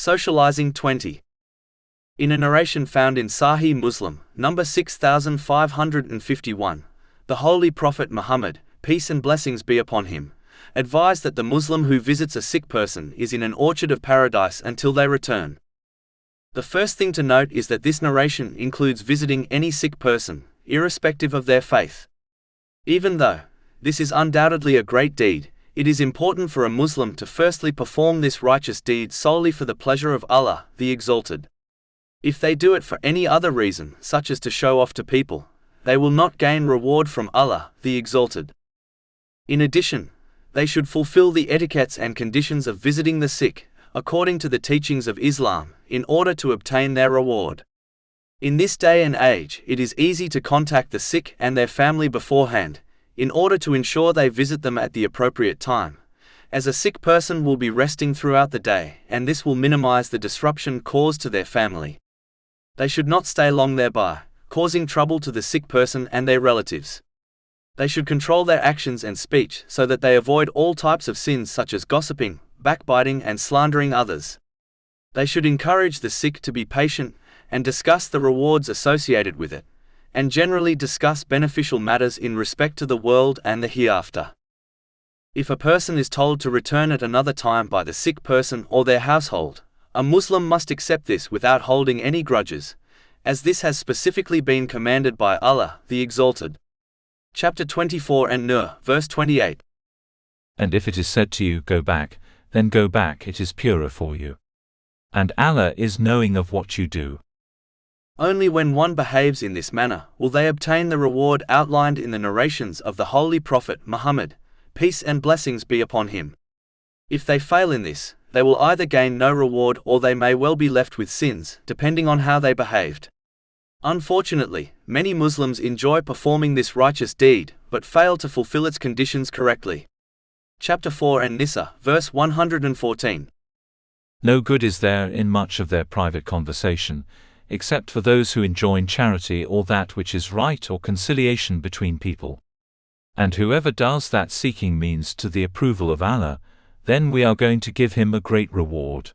Socializing 20. In a narration found in Sahih Muslim, number 6551, the Holy Prophet Muhammad, peace and blessings be upon him, advised that the Muslim who visits a sick person is in an orchard of paradise until they return. The first thing to note is that this narration includes visiting any sick person, irrespective of their faith. Even though this is undoubtedly a great deed, it is important for a Muslim to firstly perform this righteous deed solely for the pleasure of Allah, the Exalted. If they do it for any other reason, such as to show off to people, they will not gain reward from Allah, the Exalted. In addition, they should fulfill the etiquettes and conditions of visiting the sick, according to the teachings of Islam, in order to obtain their reward. In this day and age, it is easy to contact the sick and their family beforehand, in order to ensure they visit them at the appropriate time, as a sick person will be resting throughout the day, and this will minimize the disruption caused to their family. They should not stay long thereby, causing trouble to the sick person and their relatives. They should control their actions and speech so that they avoid all types of sins such as gossiping, backbiting and slandering others. They should encourage the sick to be patient and discuss the rewards associated with it, and generally discuss beneficial matters in respect to the world and the hereafter. If a person is told to return at another time by the sick person or their household, a Muslim must accept this without holding any grudges, as this has specifically been commanded by Allah, the Exalted. Chapter 24 and Nur, verse 28. And if it is said to you, go back, then go back, it is purer for you. And Allah is knowing of what you do. Only when one behaves in this manner will they obtain the reward outlined in the narrations of the Holy Prophet Muhammad, peace and blessings be upon him. If they fail in this, they will either gain no reward or they may well be left with sins, depending on how they behaved. Unfortunately, many Muslims enjoy performing this righteous deed, but fail to fulfill its conditions correctly. Chapter 4 and Nisa, verse 114. No good is there in much of their private conversation, except for those who enjoin charity or that which is right or conciliation between people. And whoever does that seeking means to the approval of Allah, then we are going to give him a great reward.